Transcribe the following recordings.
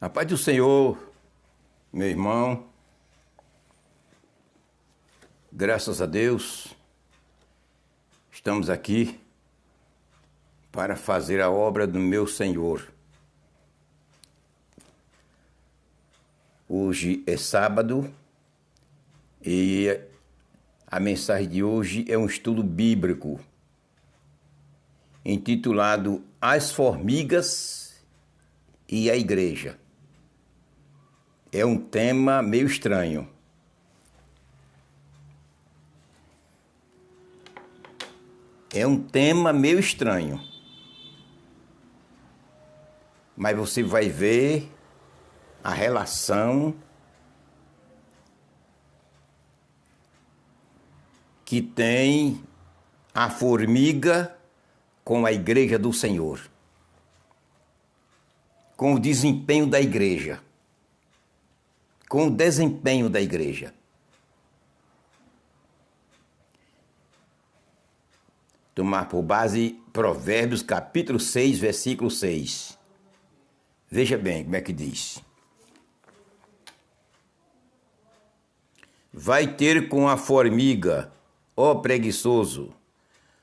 A paz do Senhor, meu irmão, graças a Deus, estamos aqui para fazer a obra do meu Senhor. Hoje é sábado e a mensagem de hoje é um estudo bíblico intitulado As Formigas e a Igreja. É um tema meio estranho. Mas você vai ver a relação que tem a formiga com a igreja do Senhor, com o desempenho da igreja. Tomar por base Provérbios capítulo 6, versículo 6. Veja bem como é que diz. Vai ter com a formiga, ó preguiçoso,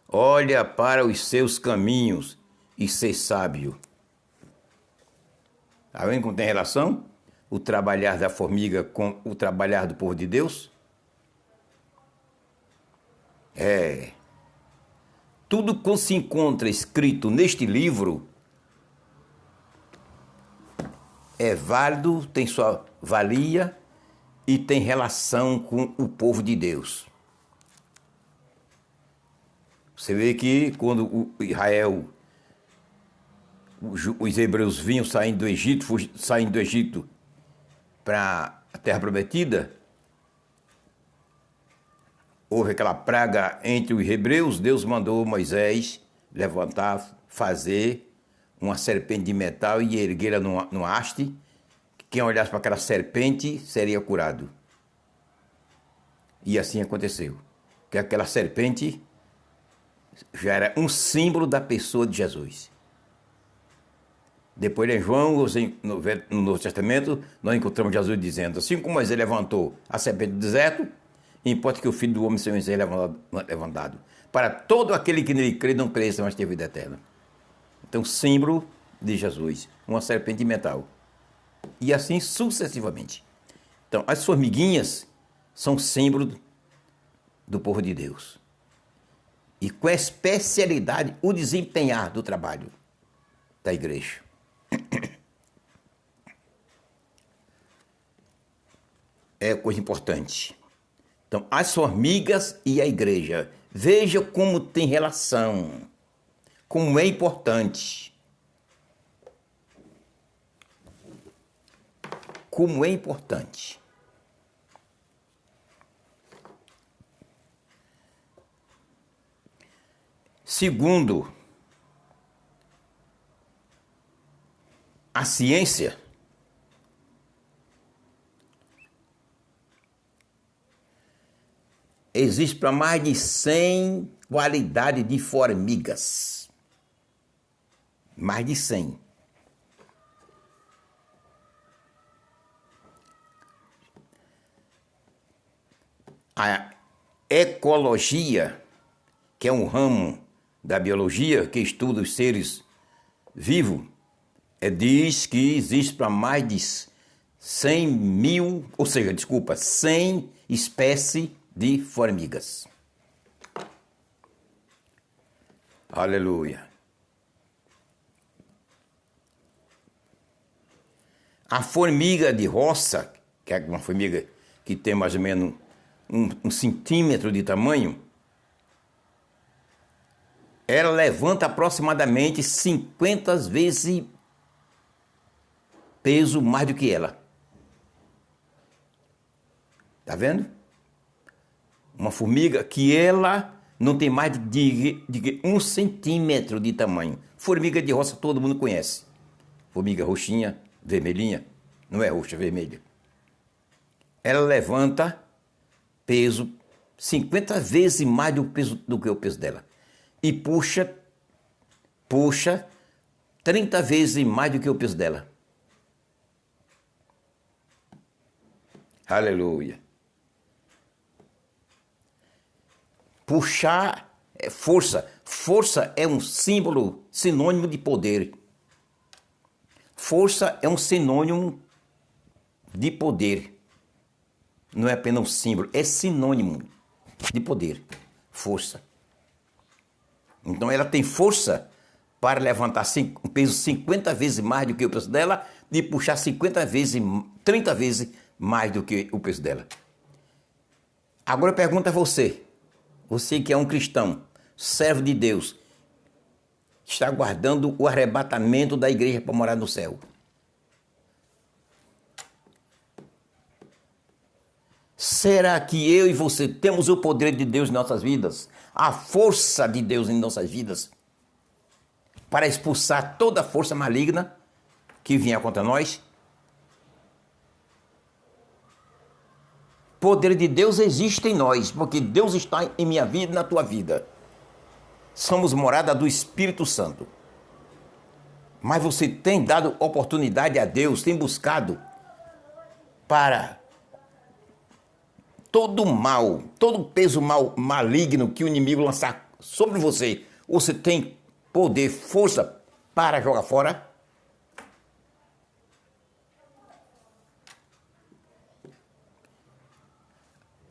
olha para os seus caminhos e ser sábio. Está vendo como tem relação? O trabalhar da formiga com o trabalhar do povo de Deus? Tudo que se encontra escrito neste livro é válido, tem sua valia e tem relação com o povo de Deus. Você vê que quando os hebreus vinham saindo do Egito para a Terra Prometida, houve aquela praga entre os hebreus. Deus mandou Moisés levantar, fazer uma serpente de metal e erguê-la no haste. Quem olhasse para aquela serpente seria curado. E assim aconteceu. Que aquela serpente já era um símbolo da pessoa de Jesus. Depois em João, no Novo Testamento, nós encontramos Jesus dizendo: assim como Moisés levantou a serpente do deserto, importa que o Filho do Homem seja levantado, para todo aquele que nele crê, não cresça, mas tenha vida eterna. Então, símbolo de Jesus, uma serpente de metal. E assim sucessivamente. Então, as formiguinhas são símbolo do povo de Deus. E com especialidade, o desempenhar do trabalho da igreja. É coisa importante. Então, as formigas e a igreja. Veja como tem relação. Como é importante. Como é importante. Segundo a ciência, existe para mais de 100 qualidades de formigas. Mais de 100. A ecologia, que é um ramo da biologia que estuda os seres vivos, diz que existe para mais de 100 espécies de formigas. Aleluia. A formiga de roça, que é uma formiga que tem mais ou menos um centímetro de tamanho, ela levanta aproximadamente 50 vezes peso mais do que ela. Tá vendo? Uma formiga que ela não tem mais de 1 centímetro de tamanho. Formiga de roça todo mundo conhece. Formiga roxinha, vermelhinha. Não é roxa, é vermelha. Ela levanta peso 50 vezes mais do que o peso dela. E puxa 30 vezes mais do que o peso dela. Aleluia. Puxar é força. Força é um símbolo, sinônimo de poder. Força é um sinônimo de poder. Não é apenas um símbolo, é sinônimo de poder. Força. Então ela tem força para levantar um peso 50 vezes mais do que o peso dela e puxar 50 vezes, 30 vezes mais do que o peso dela. Agora eu pergunto a você, você que é um cristão, servo de Deus, está aguardando o arrebatamento da igreja para morar no céu. Será que eu e você temos o poder de Deus em nossas vidas? A força de Deus em nossas vidas? Para expulsar toda a força maligna que vinha contra nós? O poder de Deus existe em nós, porque Deus está em minha vida e na tua vida. Somos morada do Espírito Santo. Mas você tem dado oportunidade a Deus, tem buscado para todo mal, todo peso maligno que o inimigo lançar sobre você, você tem poder, força para jogar fora?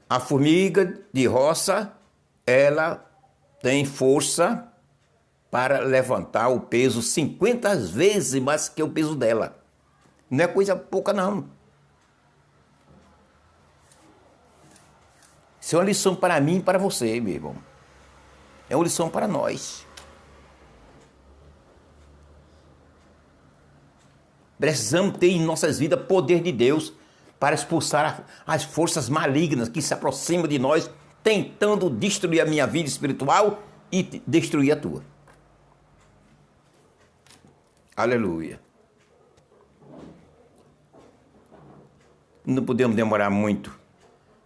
A formiga de roça, ela tem força para levantar o peso 50 vezes mais que o peso dela. Não é coisa pouca, não. Isso é uma lição para mim e para você, meu irmão. É uma lição para nós. Precisamos ter em nossas vidas poder de Deus para expulsar as forças malignas que se aproximam de nós, tentando destruir a minha vida espiritual e destruir a tua. Aleluia. Não podemos demorar muito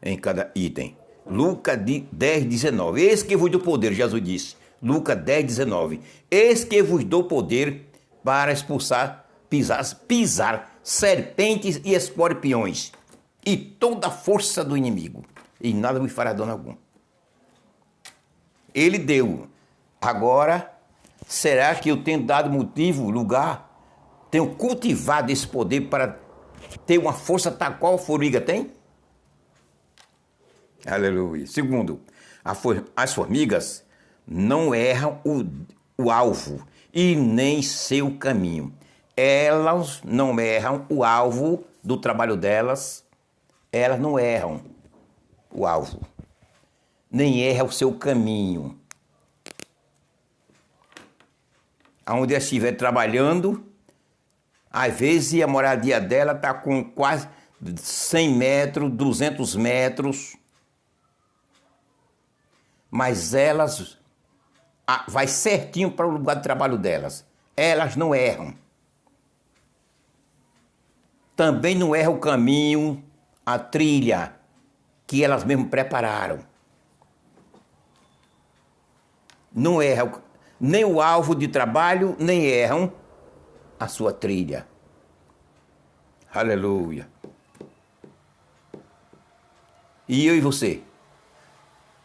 em cada item. Lucas 10, 19. Eis que vos dou poder, Jesus disse. Lucas 10, 19. Eis que vos dou poder para expulsar, pisar serpentes e escorpiões e toda a força do inimigo. E nada me fará dano algum. Ele deu. Agora, será que eu tenho dado motivo, lugar, tenho cultivado esse poder para ter uma força tal qual a formiga tem? Aleluia. Segundo, as formigas não erram o alvo e nem seu caminho. Elas não erram o alvo do trabalho delas, elas não erram o alvo, nem erram o seu caminho. Aonde ela estiver trabalhando, às vezes a moradia dela está com quase 100 metros, 200 metros, mas elas vai certinho para o lugar de trabalho delas. Elas não erram. Também não erra o caminho, a trilha que elas mesmas prepararam. Não erram nem o alvo de trabalho, nem erram a sua trilha. Aleluia. E eu e você?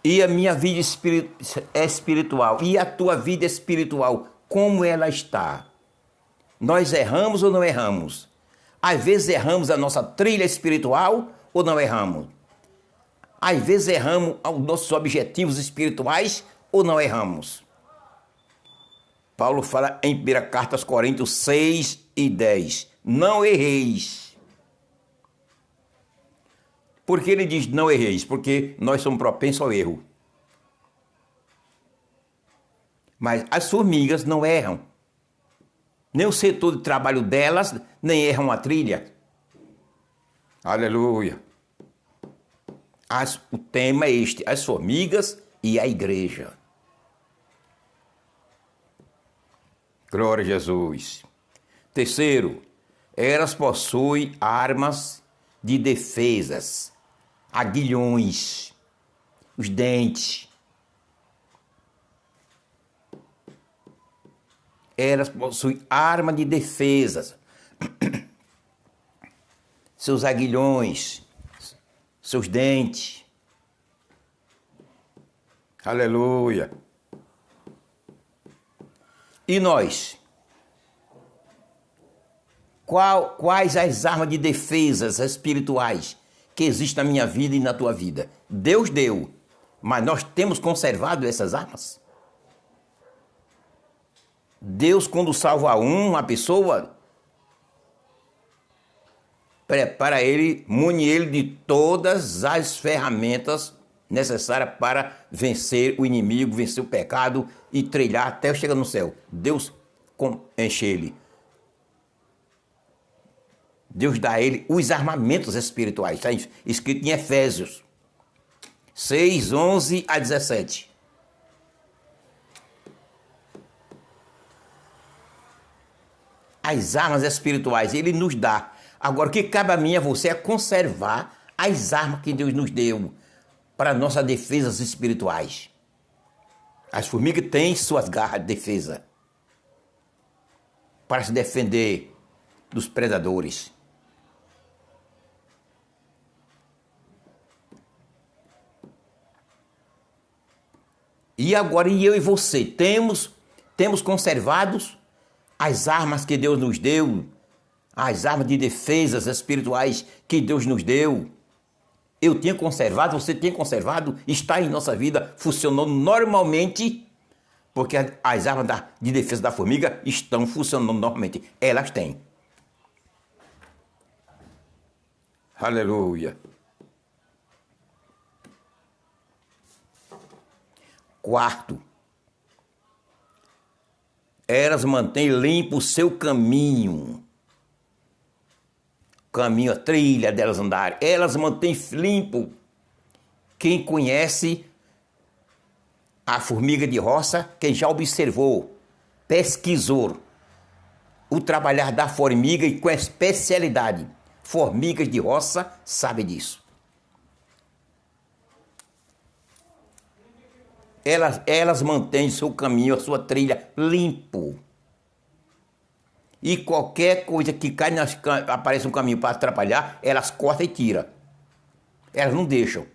E a minha vida espiritual? E a tua vida espiritual? Como ela está? Nós erramos ou não erramos? Às vezes erramos a nossa trilha espiritual ou não erramos? Às vezes erramos os nossos objetivos espirituais ou não erramos? Paulo fala em 1 Carta aos Coríntios 6 e 10. Não erreis. Por que ele diz não erreis? Porque nós somos propensos ao erro. Mas as formigas não erram. Nem o setor de trabalho delas, nem erram a trilha. Aleluia. O tema é este, as formigas e a igreja. Glória a Jesus. Terceiro, elas possuem armas de defesas, aguilhões, os dentes. Elas possuem arma de defesas, seus aguilhões, seus dentes. Aleluia. E nós? Quais as armas de defesas espirituais que existem na minha vida e na tua vida? Deus deu, mas nós temos conservado essas armas? Deus, quando salva uma pessoa, prepara ele, mune ele de todas as ferramentas necessárias para vencer o inimigo, vencer o pecado e trilhar até chegar no céu. Deus enche ele. Deus dá a ele os armamentos espirituais. Está escrito em Efésios 6, 11 a 17. As armas espirituais ele nos dá. Agora, o que cabe a mim e a você é conservar as armas que Deus nos deu para nossas defesas espirituais. As formigas têm suas garras de defesa para se defender dos predadores. E agora, eu e você, temos conservados as armas que Deus nos deu, as armas de defesas espirituais que Deus nos deu. Eu tenho conservado, você tem conservado, está em nossa vida funcionando normalmente, porque as armas de defesa da formiga estão funcionando normalmente. Elas têm. Aleluia. Quarto, elas mantêm limpo o seu caminho. Caminho, a trilha delas andarem. Elas mantêm limpo. Quem conhece a formiga de roça, quem já observou, pesquisou o trabalhar da formiga e com especialidade, formigas de roça, sabe disso. Elas mantêm seu caminho, a sua trilha limpo. E qualquer coisa que cai aparece um caminho para atrapalhar, elas cortam e tiram. Elas não deixam.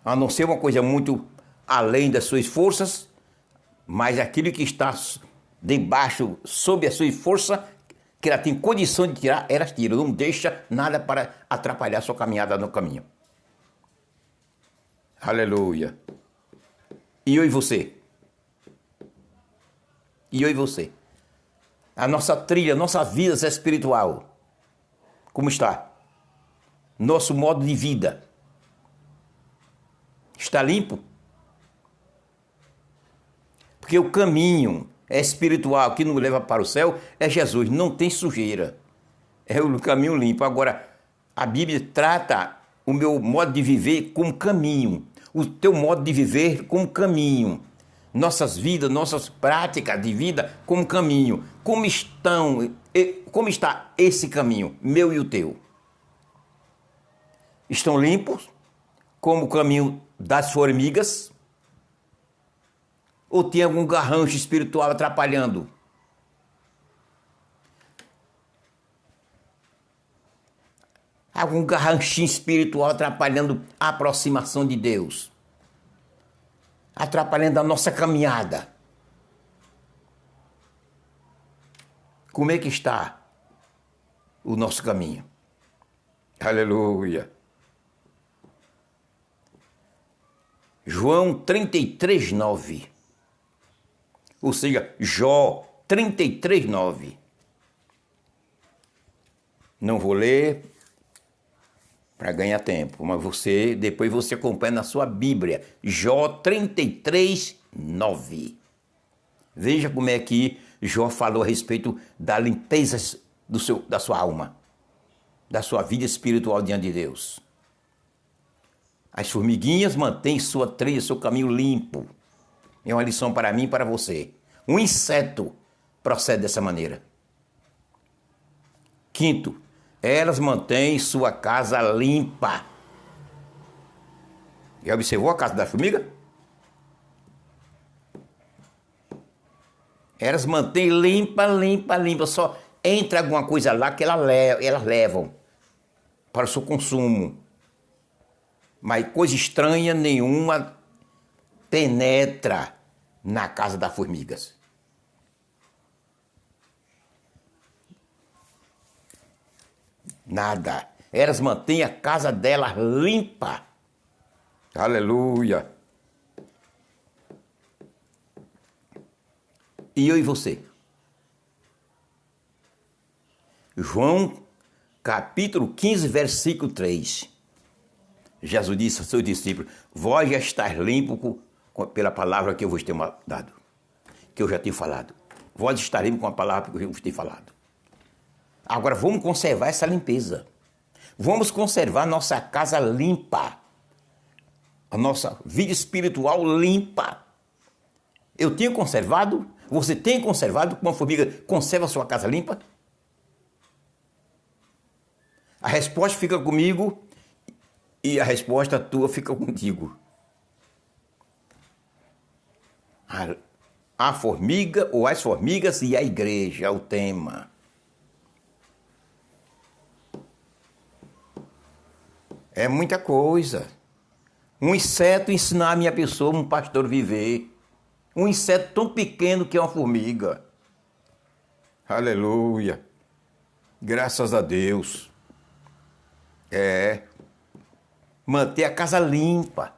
A não ser uma coisa muito além das suas forças, mas aquilo que está debaixo, sob a sua força, que ela tem condição de tirar, elas tiram. Não deixa nada para atrapalhar a sua caminhada no caminho. Aleluia. E eu e você? E eu e você? A nossa trilha, nossa vida espiritual, como está? Nosso modo de vida está limpo? Porque o caminho espiritual que nos leva para o céu é Jesus, não tem sujeira. É o caminho limpo. Agora, a Bíblia trata o meu modo de viver como caminho, o teu modo de viver como caminho, nossas vidas, nossas práticas de vida como caminho. Como está esse caminho, meu e o teu? Estão limpos, como o caminho das formigas? Ou tem algum garrancho espiritual atrapalhando? Algum garranchinho espiritual atrapalhando a aproximação de Deus? Atrapalhando a nossa caminhada? Como é que está o nosso caminho? Aleluia. João 33, 9. Ou seja, Jó 33, 9. Não vou ler para ganhar tempo, mas depois você acompanha na sua Bíblia. Jó 33, 9. Veja como é que Jó falou a respeito da limpeza da sua alma, da sua vida espiritual diante de Deus. As formiguinhas mantêm sua trilha, seu caminho limpo. É uma lição para mim e para você. Um inseto procede dessa maneira. Quinto, elas mantêm sua casa limpa. Já observou a casa da formiga? Elas mantêm limpa. Só entra alguma coisa lá que elas levam. para o seu consumo. Mas coisa estranha nenhuma penetra na casa das formigas. Nada. Elas mantêm a casa delas limpa. Aleluia. E eu e você? João, capítulo 15, versículo 3. Jesus disse aos seus discípulos: vós já estáis limpos pela palavra que eu vos tenho dado, que eu já tenho falado. Vós estáis limpos com a palavra que eu vos tenho falado. Agora vamos conservar essa limpeza. Vamos conservar nossa casa limpa. A nossa vida espiritual limpa. Eu tenho conservado? Você tem conservado? Como uma formiga conserva a sua casa limpa? A resposta fica comigo e a resposta tua fica contigo. A formiga ou as formigas e a igreja é o tema. É muita coisa. Um inseto ensinar a minha pessoa, um pastor, a viver. Um inseto tão pequeno que é uma formiga. Aleluia. Graças a Deus. Manter a casa limpa,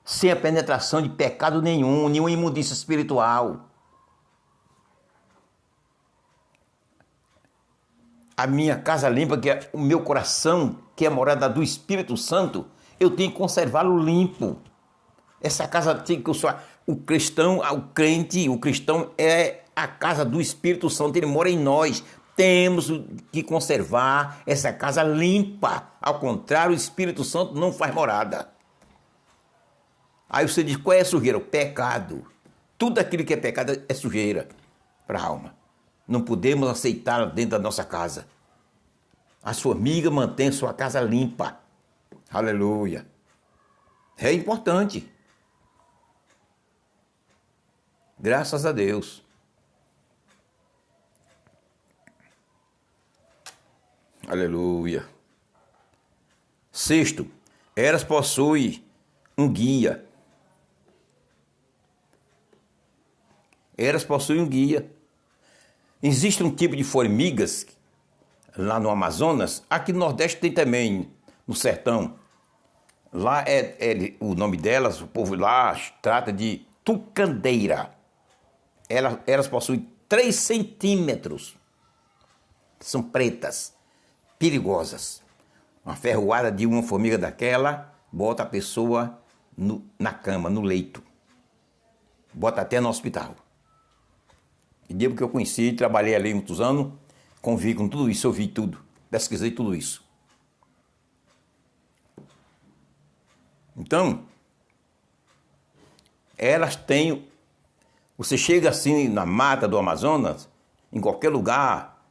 sem a penetração de pecado nenhuma imundícia espiritual. A minha casa limpa, que é o meu coração, que é a morada do Espírito Santo, eu tenho que conservá-lo limpo. Essa casa tem que o cristão, o crente, o cristão é a casa do Espírito Santo, ele mora em nós. Temos que conservar essa casa limpa. Ao contrário, o Espírito Santo não faz morada. Aí você diz, qual é a sujeira? O pecado. Tudo aquilo que é pecado é sujeira para a alma. Não podemos aceitá-la dentro da nossa casa. As formigas mantêm sua casa limpa. Aleluia. É importante. Graças a Deus. Aleluia. Sexto, elas possuem um guia. Elas possuem um guia. Existe um tipo de formigas lá no Amazonas, aqui no Nordeste tem também, no sertão. Lá o nome delas, o povo lá trata de tucandeira. Elas possuem 3 centímetros. São pretas, perigosas. Uma ferroada de uma formiga daquela bota a pessoa na cama, no leito. Bota até no hospital. E devo que eu conheci, trabalhei ali muitos anos, convivi com tudo isso, eu vi tudo, pesquisei tudo isso. Então, elas têm... Você chega assim na mata do Amazonas, em qualquer lugar,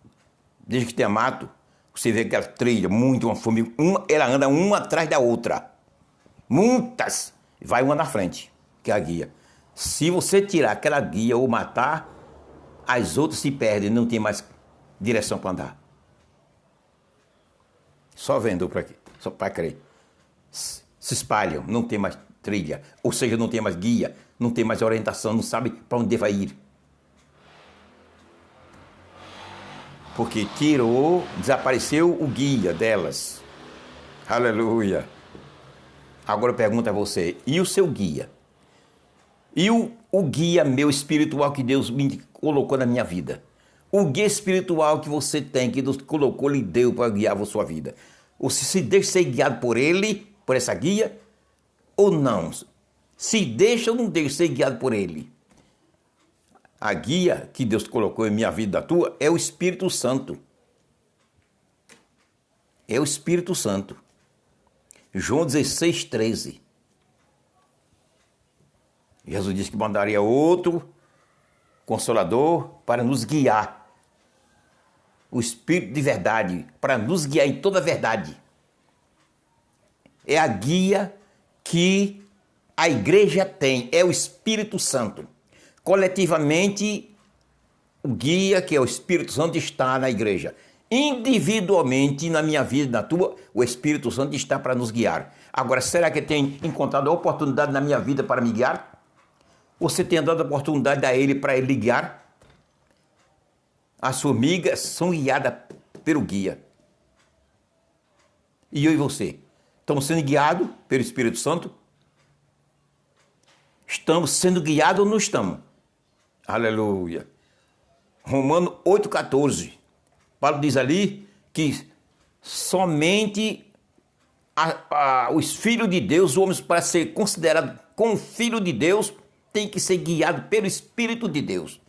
desde que tenha mato, você vê aquela trilha, uma formiga, ela anda uma atrás da outra. Muitas! Vai uma na frente, que é a guia. Se você tirar aquela guia ou matar, as outras se perdem, não tem mais direção para andar. Só vendo para aqui, só para crer. Se espalham, não tem mais trilha, ou seja, não tem mais guia, não tem mais orientação, não sabe para onde vai ir. Porque desapareceu o guia delas. Aleluia. Agora eu pergunto a você, e o seu guia? E o guia meu espiritual que Deus me colocou na minha vida? O guia espiritual que você tem, que Deus colocou, lhe deu para guiar a sua vida. Você se deixa ser guiado por ele, por essa guia, ou não? Se deixa ou não deixa ser guiado por ele? A guia que Deus colocou em minha vida, da tua, é o Espírito Santo. É o Espírito Santo. João 16, 13. Jesus disse que mandaria outro Consolador para nos guiar. O Espírito de verdade, para nos guiar em toda a verdade. É a guia que a igreja tem, é o Espírito Santo. Coletivamente, o guia, que é o Espírito Santo, está na igreja. individualmente na minha vida, na tua, o Espírito Santo está para nos guiar. Agora, será que tem encontrado a oportunidade na minha vida para me guiar? Você tem dado a oportunidade a Ele para Ele guiar? As formigas são guiadas pelo guia. E eu e você? Estamos sendo guiados pelo Espírito Santo? Estamos sendo guiados ou não estamos? Aleluia. Romanos 8,14. Paulo diz ali que somente os filhos de Deus, os homens, para ser considerados como filho de Deus, tem que ser guiado pelo Espírito de Deus.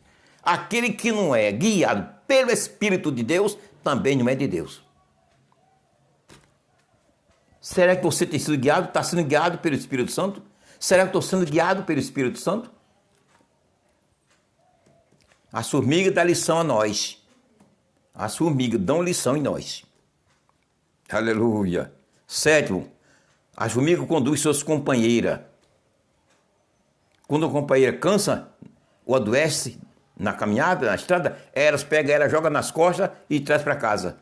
Aquele que não é guiado pelo Espírito de Deus, também não é de Deus. Será que você tem sido guiado? Está sendo guiado pelo Espírito Santo? Será que estou sendo guiado pelo Espírito Santo? As formigas dão lição a nós. As formigas dão lição em nós. Aleluia. Sétimo, as formigas conduzem suas companheiras. Quando a companheira cansa ou adoece na caminhada, na estrada, elas pegam ela, jogam nas costas e traz para casa.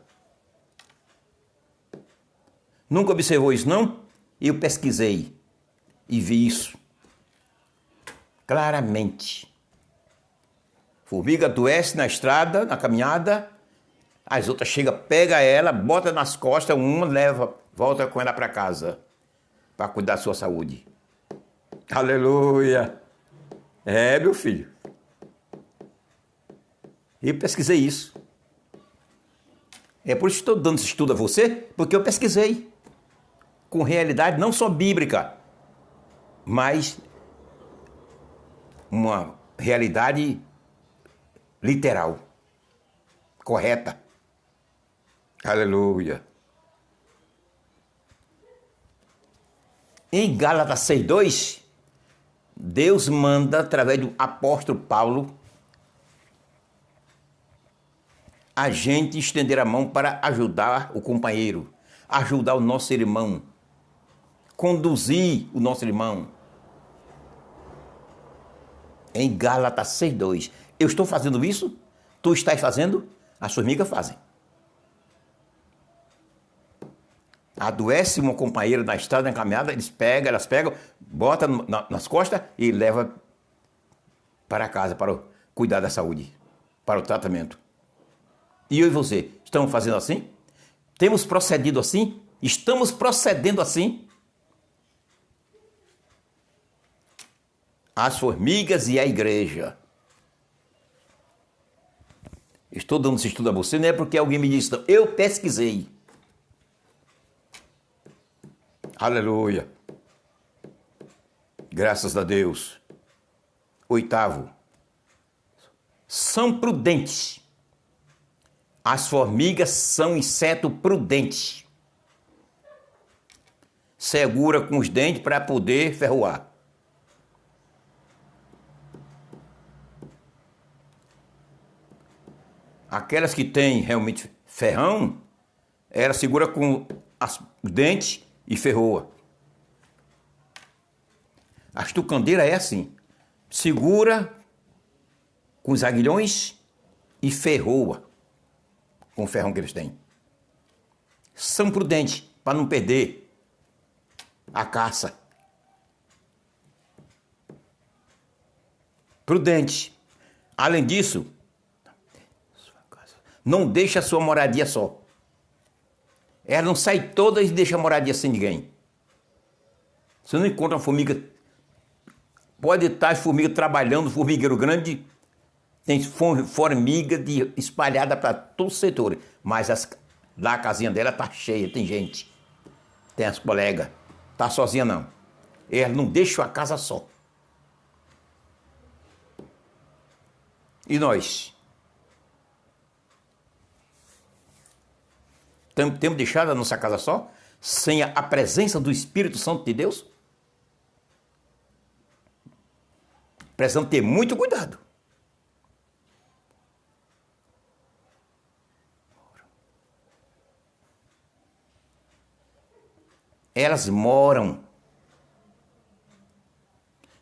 Nunca observou isso, não? Eu pesquisei e vi isso claramente. Formiga adoece na estrada, na caminhada, as outras chegam, pega ela, bota nas costas, uma leva, volta com ela para casa, para cuidar da sua saúde. Aleluia! É, meu filho. Eu pesquisei isso. É por isso que estou dando esse estudo a você, porque eu pesquisei. Com realidade não só bíblica, mas uma realidade literal, correta. Aleluia. Em Gálatas 6,2, Deus manda, através do apóstolo Paulo, a gente estender a mão para ajudar o companheiro, ajudar o nosso irmão, conduzir o nosso irmão. Em Gálatas 6,2. Eu estou fazendo isso? Tu estás fazendo? As formigas fazem. Adoece uma companheira na estrada, na caminhada, elas pegam, botam nas costas e levam para casa, para cuidar da saúde, para o tratamento. E eu e você, estamos fazendo assim? Temos procedido assim? Estamos procedendo assim? As formigas e a igreja. Estou dando esse estudo a você, não é porque alguém me disse, não. Eu pesquisei. Aleluia. Graças a Deus. Oitavo. São prudentes. As formigas são inseto prudente. Segura com os dentes para poder ferroar. Aquelas que têm realmente ferrão, ela segura com os dentes e ferroa. A estucandeira é assim. Segura com os aguilhões e ferroa com o ferrão que eles têm. São prudentes para não perder a caça. Prudente. Além disso, não deixa a sua moradia só. Ela não sai toda e deixa a moradia sem ninguém. Você não encontra uma formiga. Pode estar as formigas trabalhando, formigueiro grande, tem formiga espalhada para todos os setores. Mas lá a casinha dela está cheia, tem gente. Tem as colegas. Está sozinha não. Ela não deixa a casa só. E nós? Temos deixado a nossa casa só? Sem a presença do Espírito Santo de Deus? Precisamos ter muito cuidado. Elas moram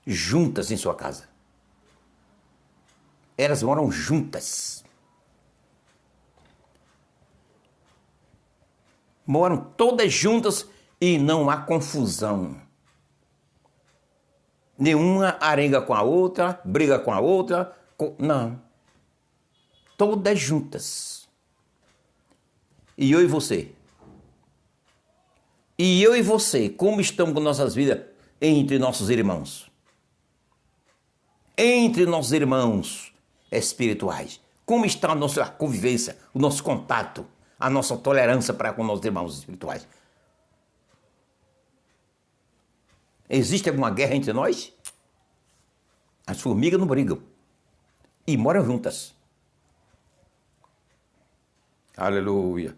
juntas em sua casa. Elas moram juntas. moram todas juntas e não há confusão. Nenhuma arenga com a outra, briga com a outra. Não. Todas juntas. E eu e você? E eu e você, como estamos com nossas vidas entre nossos irmãos? Entre nossos irmãos espirituais. Como está a nossa convivência, o nosso contato, a nossa tolerância para com nossos irmãos espirituais? Existe alguma guerra entre nós? As formigas não brigam e moram juntas. Aleluia.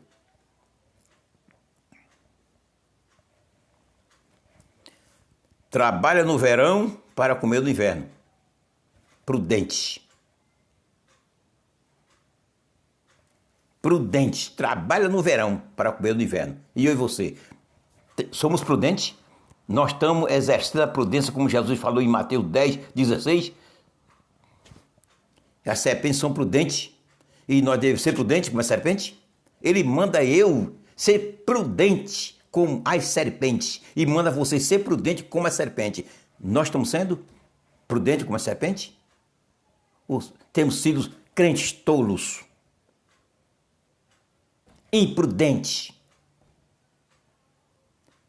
Trabalha no verão para comer no inverno. Prudente. Prudente. Trabalha no verão para comer no inverno. E eu e você? Somos prudentes? Nós estamos exercendo a prudência, como Jesus falou em Mateus 10, 16. As serpentes são prudentes. E nós devemos ser prudentes como a serpente? Ele manda eu ser prudente como as serpentes. E manda você ser prudente como a serpente. Nós estamos sendo prudentes como a serpente? Ou temos sido crentes tolos? Imprudentes?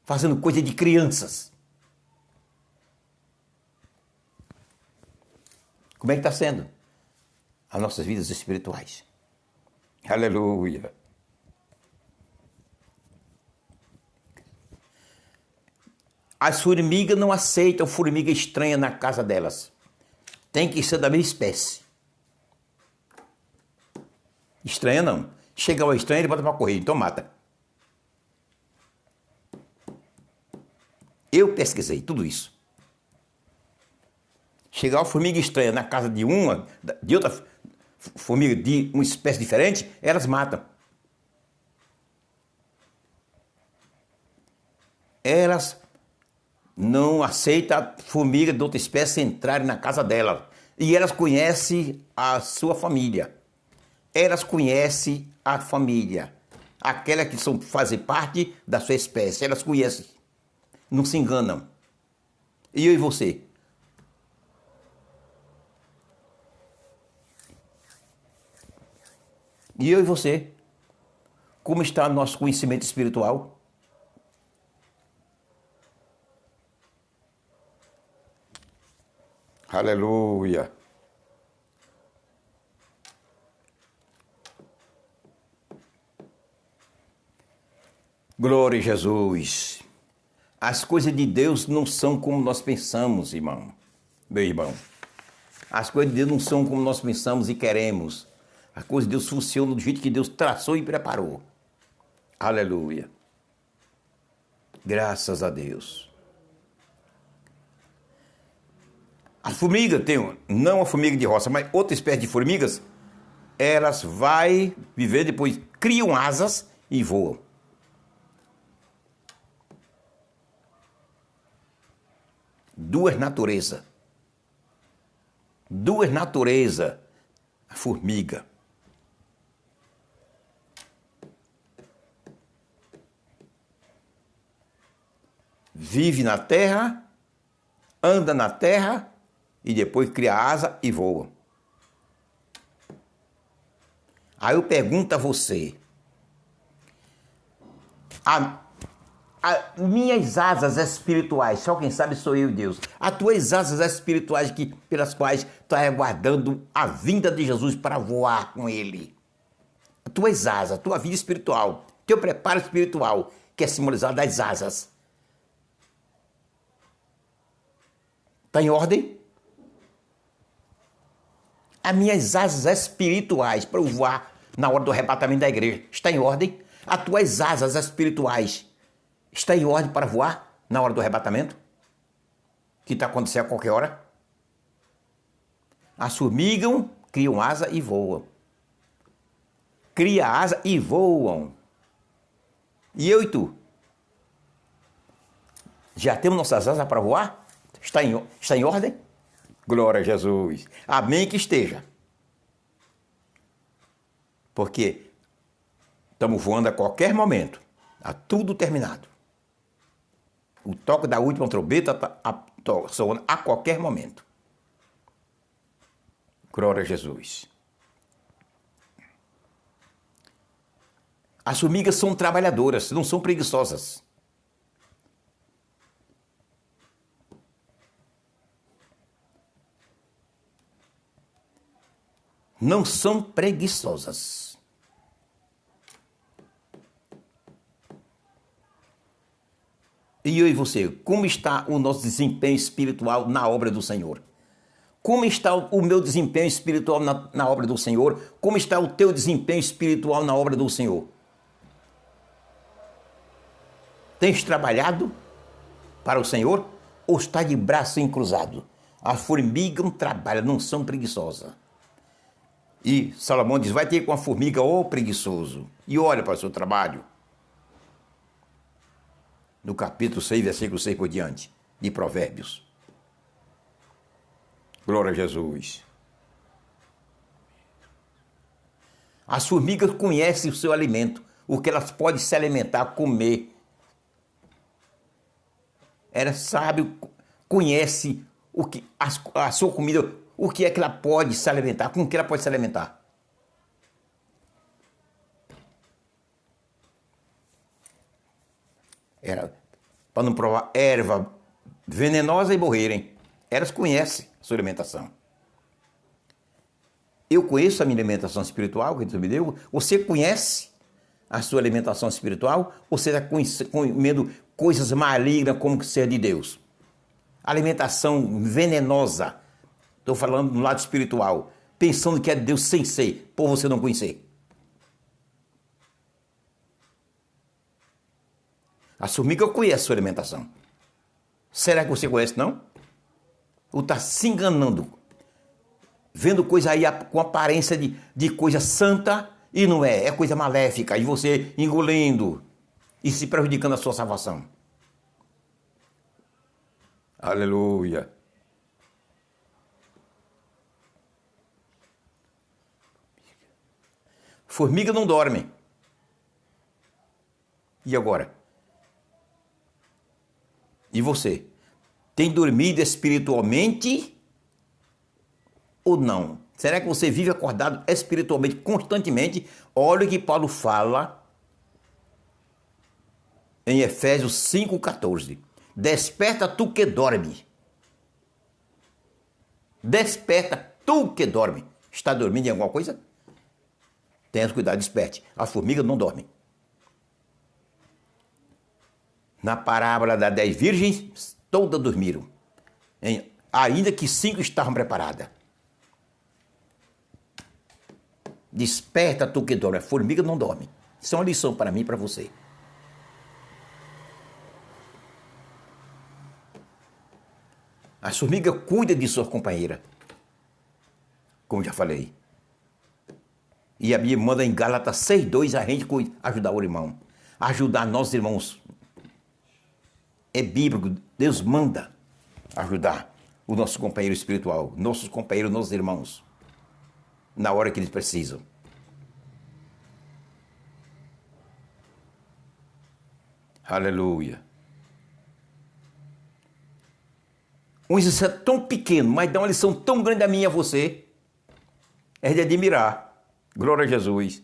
Fazendo coisa de crianças? Como é que está sendo as nossas vidas espirituais? Aleluia! As formigas não aceitam formiga estranha na casa delas. Tem que ser da mesma espécie. Estranha não. Chega uma estranha, ele bota para correr, então mata. Eu pesquisei tudo isso. Chegar uma formiga estranha na casa de outra formiga de uma espécie diferente, elas matam. Elas não aceitam a formiga de outra espécie entrarem na casa dela. E elas conhecem a sua família. Elas conhecem a família. Aquela que fazem parte da sua espécie. Elas conhecem. Não se enganam. E eu e você? E eu e você? Como está o nosso conhecimento espiritual? Aleluia! Glória a Jesus! As coisas de Deus não são como nós pensamos, irmão. Meu irmão. As coisas de Deus não são como nós pensamos e queremos. As coisas de Deus funcionam do jeito que Deus traçou e preparou. Aleluia. Graças a Deus. A formiga tem, não a formiga de roça, mas outra espécie de formigas, elas vão viver depois, criam asas e voam. Duas naturezas. Duas naturezas. A formiga. Vive na terra, anda na terra e depois cria asa e voa. Aí eu pergunto a você, minhas asas espirituais, só quem sabe sou eu e Deus, as tuas asas espirituais pelas quais tu estás aguardando a vinda de Jesus para voar com Ele. As tuas asas, a tua vida espiritual, teu preparo espiritual, que é simbolizado das asas. Está em ordem? As minhas asas espirituais para eu voar na hora do arrebatamento da igreja, está em ordem? As tuas asas espirituais está em ordem para voar na hora do arrebatamento? Que está acontecendo a qualquer hora? As formigas criam asa e voam. Cria asa e voam. E eu e tu? Já temos nossas asas para voar? Está em ordem? Glória a Jesus. Amém que esteja. Porque estamos voando a qualquer momento. Está tudo terminado. O toque da última trombeta está soando a qualquer momento. Glória a Jesus. As formigas são trabalhadoras, não são preguiçosas. Não são preguiçosas. E eu e você, como está o nosso desempenho espiritual na obra do Senhor? Como está o meu desempenho espiritual na obra do Senhor? Como está o teu desempenho espiritual na obra do Senhor? Tens trabalhado para o Senhor ou está de braço cruzado? A formiga não trabalha, não são preguiçosas. E Salomão diz, vai ter com a formiga, ô preguiçoso, e olha para o seu trabalho. No capítulo 6, versículo 6 por diante, de Provérbios. Glória a Jesus. As formigas conhecem o seu alimento, o que elas podem se alimentar, comer. Ela sabe, conhece o que, a sua comida, o que é que ela pode se alimentar, com o que ela pode se alimentar. Para não provar erva venenosa e morrerem. Elas conhecem a sua alimentação. Eu conheço a minha alimentação espiritual que Deus me deu. Você conhece a sua alimentação espiritual? Ou você está comendo coisas malignas como que ser de Deus? Alimentação venenosa. Estou falando do lado espiritual. Pensando que é Deus sem ser, por você não conhecer. A formiga conhece a sua alimentação. Será que você conhece, não? Ou está se enganando? Vendo coisa aí com aparência de coisa santa e não é. É coisa maléfica. E você engolindo e se prejudicando a sua salvação. Aleluia. Formiga não dorme. E agora? E você? Tem dormido espiritualmente ou não? Será que você vive acordado espiritualmente constantemente? Olha o que Paulo fala em Efésios 5,14. Desperta tu que dorme. Desperta tu que dorme. Está dormindo em alguma coisa? Tenha cuidado, desperte. A formiga não dorme. Na parábola das 10 virgens, todas dormiram. Ainda que 5 estavam preparadas. Desperta tu que dorme. A formiga não dorme. Isso é uma lição para mim e para você. A formiga cuida de sua companheira. Como já falei. E a Bíblia manda em Gálatas 6,2 a gente ajudar o irmão. Ajudar nossos irmãos. É bíblico. Deus manda ajudar o nosso companheiro espiritual. Nossos companheiros, nossos irmãos. Na hora que eles precisam. Aleluia. Um inseto tão pequeno, mas dá uma lição tão grande a mim e a você. É de admirar. Glória a Jesus.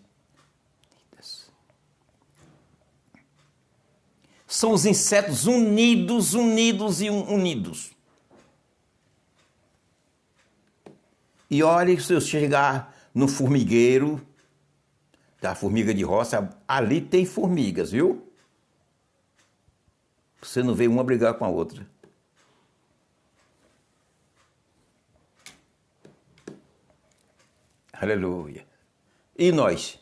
São os insetos unidos e unidos. E olhe, se eu chegar no formigueiro, da formiga de roça, ali tem formigas, viu? Você não vê uma brigar com a outra. Aleluia. E nós?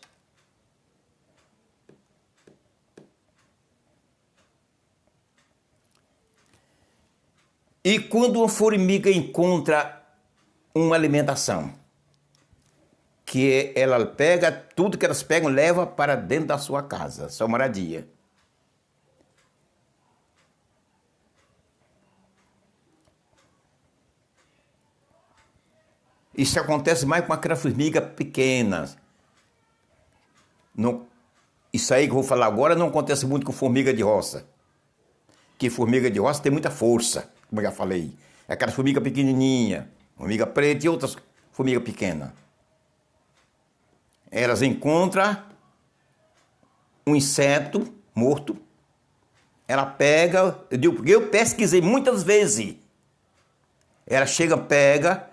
E quando uma formiga encontra uma alimentação, que ela pega tudo que elas pegam, leva para dentro da sua casa, sua moradia. Isso acontece mais com aquela formiga pequena, Isso aí que eu vou falar agora não acontece muito com formiga de roça. Que formiga de roça tem muita força, como eu já falei. É aquela formiga pequenininha, formiga preta e outras formigas pequenas. Elas encontram um inseto morto, ela pega, eu pesquisei muitas vezes. Ela chega, pega,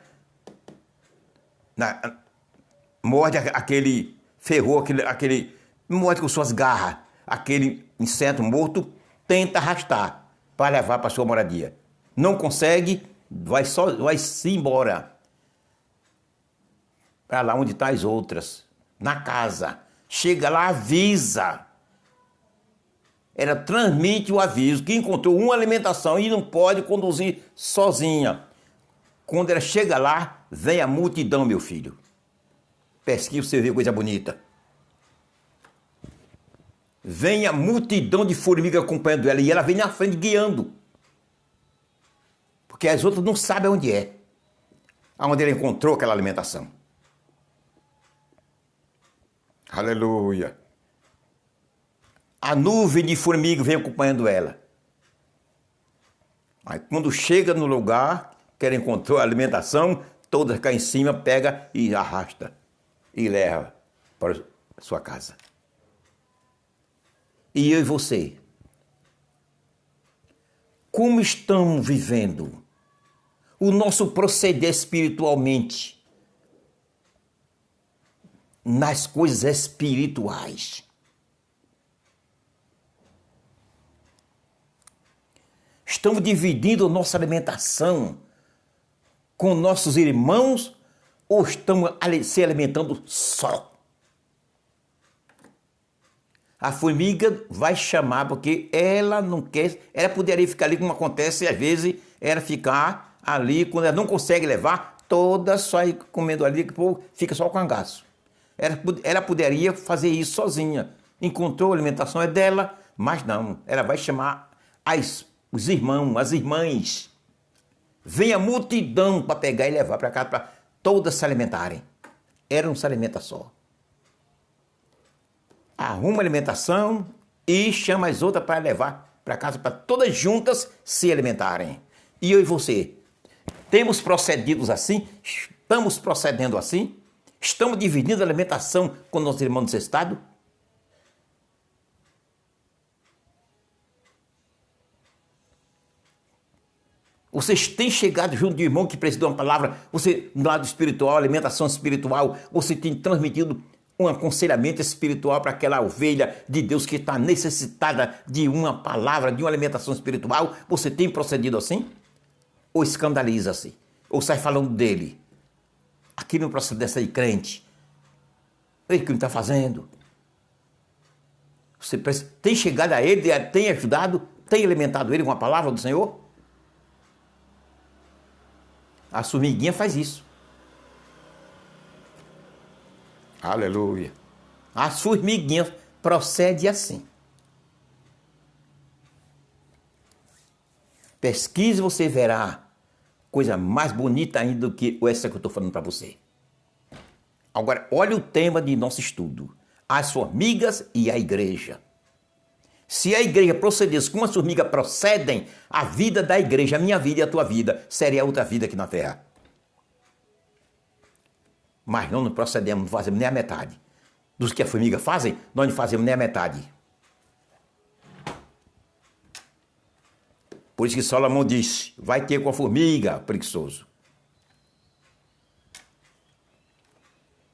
morde aquele ferrou, morde com suas garras, aquele inseto morto, tenta arrastar para levar para sua moradia. Não consegue, vai-se embora para lá onde estão as outras, na casa. Chega lá, avisa. Ela transmite o aviso que encontrou uma alimentação e não pode conduzir sozinha. Quando ela chega lá, vem a multidão, meu filho. Pesquisa, você vê coisa bonita. Vem a multidão de formigas acompanhando ela e ela vem na frente guiando. Porque as outras não sabem onde é. Aonde ela encontrou aquela alimentação. Aleluia. A nuvem de formiga vem acompanhando ela. Aí quando chega no lugar que ela encontrou a alimentação, todas caem em cima, pega e arrasta. E leva para a sua casa. E eu e você? Como estamos vivendo o nosso proceder espiritualmente nas coisas espirituais? Estamos dividindo a nossa alimentação com nossos irmãos ou estamos se alimentando só? A formiga vai chamar porque ela não quer, ela poderia ficar ali como acontece às vezes, ela ficar ali, quando ela não consegue levar, toda só ir comendo ali, que fica só com cangaço. Ela poderia fazer isso sozinha. Encontrou a alimentação é dela, mas não, ela vai chamar os irmãos, as irmãs. Vem a multidão para pegar e levar para casa, para todas se alimentarem. Ela não se alimenta só. Arruma alimentação e chama as outras para levar para casa, para todas juntas se alimentarem. E eu e você, temos procedido assim? Estamos procedendo assim? Estamos dividindo a alimentação com nossos irmãos necessitados? Vocês têm chegado junto de um irmão que precisa de uma palavra, você, no lado espiritual, alimentação espiritual, você tem transmitido um aconselhamento espiritual para aquela ovelha de Deus que está necessitada de uma palavra, de uma alimentação espiritual? Você tem procedido assim? Ou escandaliza-se? Ou sai falando dele? Aqui no processo dessa aí, crente. Ele que não está fazendo. Você tem chegado a ele, tem ajudado, tem alimentado ele com a palavra do Senhor? A formiguinha faz isso. Aleluia. As formiguinhas procedem assim. Pesquise, você verá coisa mais bonita ainda do que essa que eu estou falando para você. Agora, olha o tema de nosso estudo. As formigas e a igreja. Se a igreja procedesse como as formigas procedem, a vida da igreja, a minha vida e a tua vida, seria outra vida aqui na terra. Mas nós não procedemos, não fazemos nem a metade. Dos que a formiga fazem, nós não fazemos nem a metade. Por isso que Salomão disse, vai ter com a formiga, preguiçoso.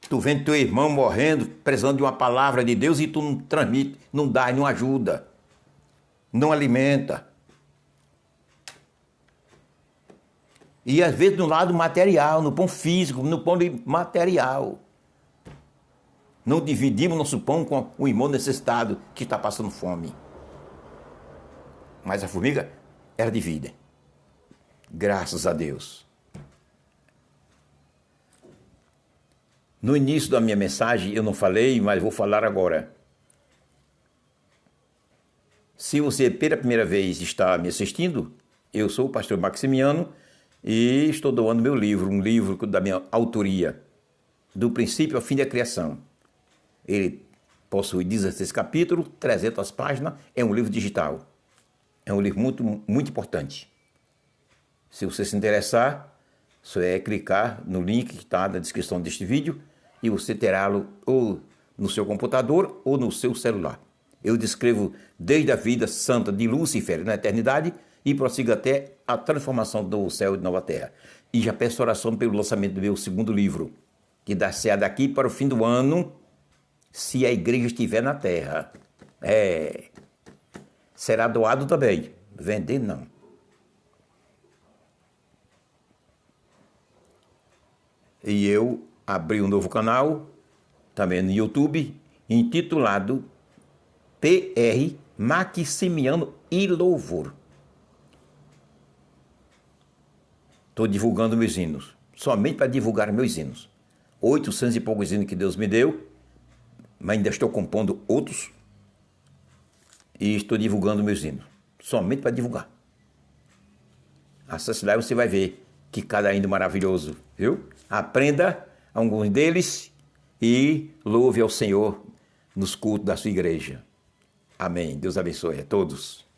Tu vendo teu irmão morrendo, precisando de uma palavra de Deus e tu não transmite, não dá, não ajuda, não alimenta. E às vezes no lado material, no pão físico, no pão material. Não dividimos nosso pão com o irmão necessitado que está passando fome. Mas a formiga, ela divide. Graças a Deus. No início da minha mensagem eu não falei, mas vou falar agora. Se você pela primeira vez está me assistindo, eu sou o pastor Maximiano e estou doando meu livro, um livro da minha autoria, do princípio ao fim da criação. Ele Possui 16 capítulos, 300 páginas, é um livro digital. É um livro muito, muito importante. Se você se interessar, só é clicar no link que está na descrição deste vídeo e você terá-lo ou no seu computador ou no seu celular. Eu descrevo desde a vida santa de Lúcifer na eternidade e prossigo até a transformação do céu e de nova terra. E já peço oração pelo lançamento do meu segundo livro, que dá-se-á daqui para o fim do ano, se a igreja estiver na terra. Será doado também. Vender, não. E eu abri um novo canal, também no YouTube, intitulado PR Maximiano e Louvor. Estou divulgando meus hinos, somente para divulgar meus hinos. 800 e poucos hinos que Deus me deu, mas ainda estou compondo outros e estou divulgando meus hinos, somente para divulgar. Acesse lá e você vai ver que cada hino maravilhoso, viu? Aprenda alguns deles e louve ao Senhor nos cultos da sua igreja. Amém. Deus abençoe a todos.